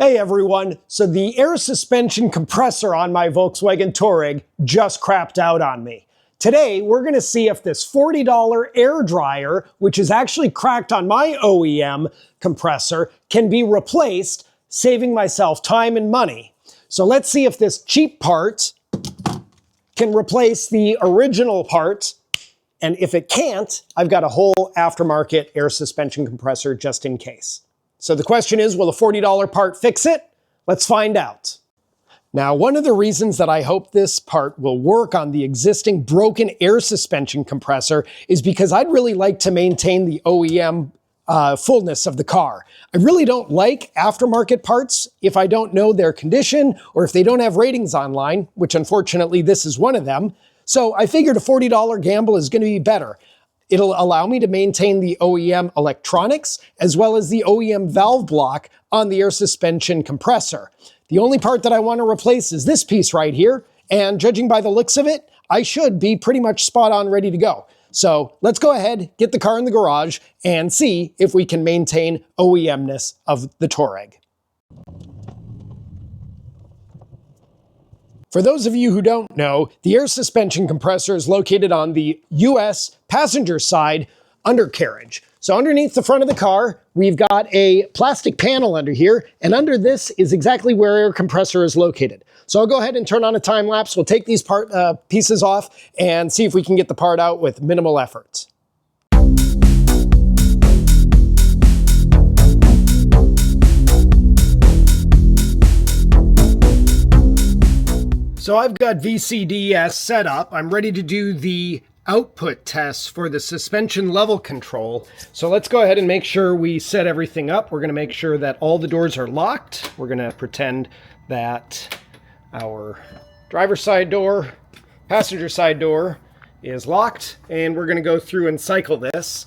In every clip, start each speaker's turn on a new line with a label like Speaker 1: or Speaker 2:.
Speaker 1: Hey everyone, so the air suspension compressor on my Volkswagen Touareg just crapped out on me. Today, we're going to see if this $40 air dryer, which is actually cracked on my OEM compressor, can be replaced, saving myself time and money. So let's see if this cheap part can replace the original part, and if it can't, I've got a whole aftermarket air suspension compressor just in case. So the question is, will a $40 part fix it? Let's find out. Now, one of the reasons that I hope this part will work on the existing broken air suspension compressor is because I'd really like to maintain the OEM fullness of the car. I really don't like aftermarket parts if I don't know their condition or if they don't have ratings online, which unfortunately this is one of them. So I figured a $40 gamble is going to be better. It'll allow me to maintain the OEM electronics as well as the OEM valve block on the air suspension compressor. The only part that I want to replace is this piece right here, and judging by the looks of it, I should be pretty much spot on ready to go. So let's go ahead, get the car in the garage, and see if we can maintain OEM-ness of the Touareg. For those of you who don't know, the air suspension compressor is located on the US passenger side undercarriage. So underneath the front of the car, we've got a plastic panel under here, and under this is exactly where air compressor is located. So I'll go ahead and turn on a time lapse. We'll take these pieces off and see if we can get the part out with minimal effort. So I've got VCDS set up. I'm ready to do the output tests for the suspension level control. So let's go ahead and make sure we set everything up. We're going to make sure that all the doors are locked. We're going to pretend that our driver's side door, passenger side door is locked, and we're going to go through and cycle this.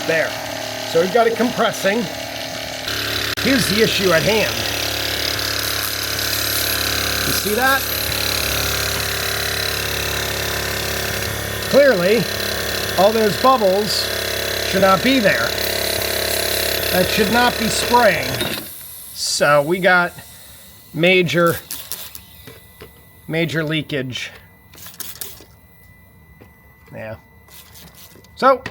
Speaker 1: There. So we've got it compressing. Here's the issue at hand. You see that? Clearly, all those bubbles should not be there. That should not be spraying. So we got major leakage. Yeah. So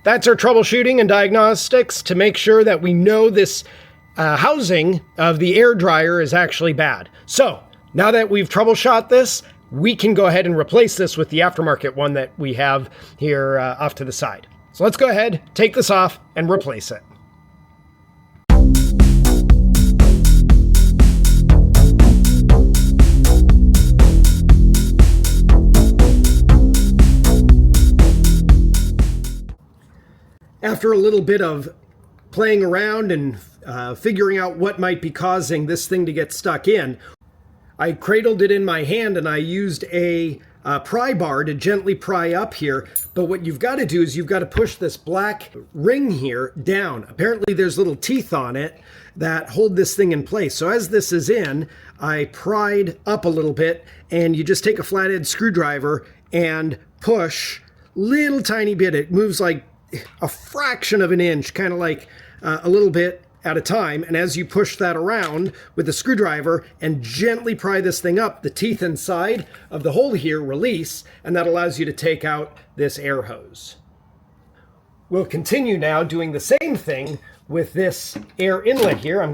Speaker 1: that's our troubleshooting and diagnostics to make sure that we know this housing of the air dryer is actually bad. So now that we've troubleshot this, we can go ahead and replace this with the aftermarket one that we have here off to the side. So let's go ahead, take this off, and replace it. After a little bit of playing around and figuring out what might be causing this thing to get stuck in, I cradled it in my hand and I used a pry bar to gently pry up here. But what you've got to do is you've got to push this black ring here down. Apparently there's little teeth on it that hold this thing in place. So as this is in, I pried up a little bit, and you just take a flathead screwdriver and push little tiny bit. It moves like a fraction of an inch, kind of like a little bit at a time, and as you push that around with the screwdriver and gently pry this thing up, the teeth inside of the hole here release, and that allows you to take out this air hose. We'll continue now doing the same thing with this air inlet here.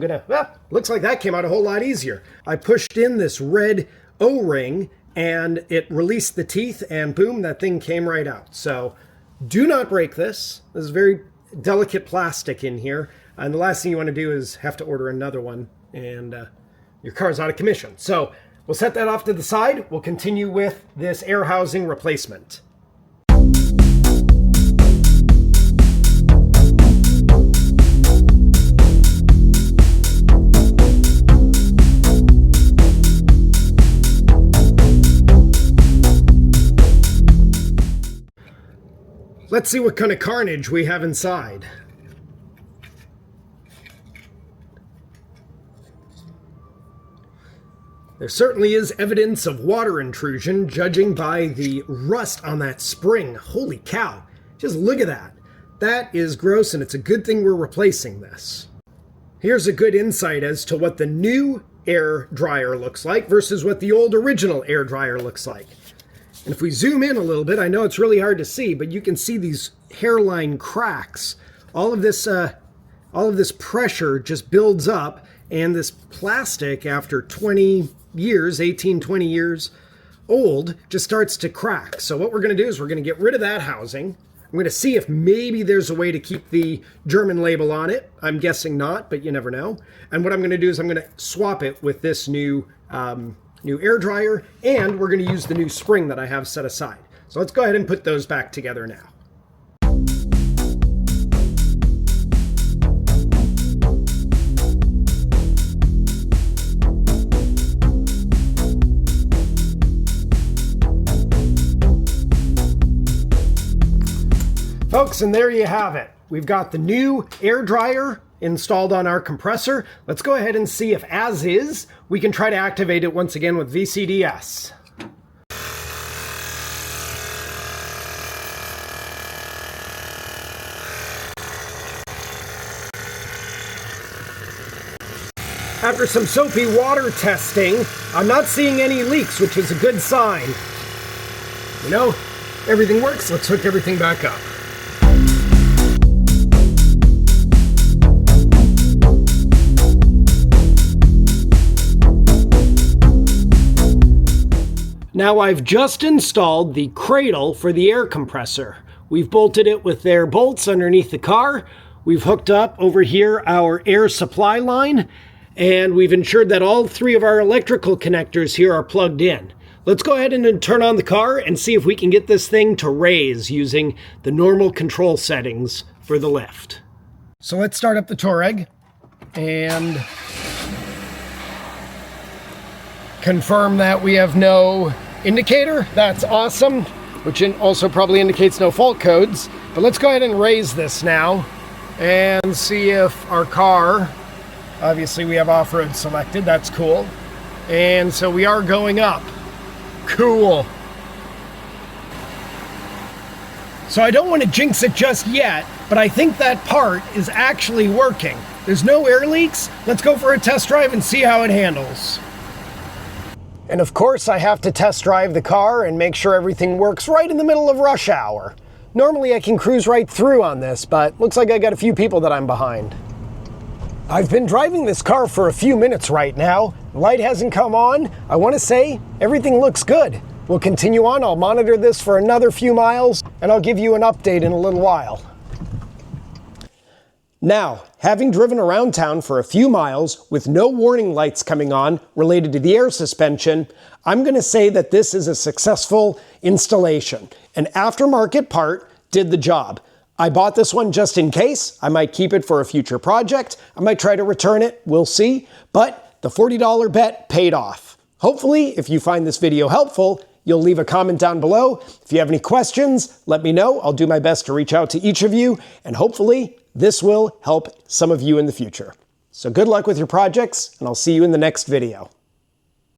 Speaker 1: Looks like that came out a whole lot easier. I pushed in this red O-ring and it released the teeth, and boom, that thing came right out. So do not break this. This is very delicate plastic in here. And the last thing you want to do is have to order another one, and your car's out of commission. So we'll set that off to the side. We'll continue with this air housing replacement. Let's see what kind of carnage we have inside. There certainly is evidence of water intrusion, judging by the rust on that spring. Holy cow. Just look at that. That is gross, and it's a good thing we're replacing this. Here's a good insight as to what the new air dryer looks like versus what the old original air dryer looks like. And if we zoom in a little bit, I know it's really hard to see, but you can see these hairline cracks. All of this pressure just builds up, and this plastic, after 20 years, 18, 20 years old, just starts to crack. So what we're going to do is we're going to get rid of that housing. I'm going to see if maybe there's a way to keep the German label on it. I'm guessing not, but you never know. And what I'm going to do is I'm going to swap it with this new air dryer, and we're going to use the new spring that I have set aside. So let's go ahead and put those back together now. Folks, and there you have it. We've got the new air dryer installed on our compressor. Let's go ahead and see if, as is, we can try to activate it once again with VCDS. After some soapy water testing, I'm not seeing any leaks, which is a good sign. You know, everything works. Let's hook everything back up. Now I've just installed the cradle for the air compressor. We've bolted it with their bolts underneath the car. We've hooked up over here our air supply line, and we've ensured that all three of our electrical connectors here are plugged in. Let's go ahead and turn on the car and see if we can get this thing to raise using the normal control settings for the lift. So let's start up the Touareg and confirm that we have no indicator. That's awesome, which also probably indicates no fault codes. But let's go ahead and raise this now and see if our car, obviously we have off-road selected, that's cool. And so we are going up. Cool. So I don't want to jinx it just yet, but I think that part is actually working. There's no air leaks. Let's go for a test drive and see how it handles. And of course, I have to test drive the car and make sure everything works right in the middle of rush hour. Normally I can cruise right through on this, but looks like I got a few people that I'm behind. I've been driving this car for a few minutes right now. The light hasn't come on. I want to say everything looks good. We'll continue on. I'll monitor this for another few miles, and I'll give you an update in a little while. Now, having driven around town for a few miles with no warning lights coming on related to the air suspension, I'm going to say that this is a successful installation. An aftermarket part did the job. I bought this one just in case. I might keep it for a future project. I might try to return it. We'll see. But the $40 bet paid off. Hopefully, if you find this video helpful, you'll leave a comment down below. If you have any questions, let me know. I'll do my best to reach out to each of you, and hopefully this will help some of you in the future. So good luck with your projects, and I'll see you in the next video.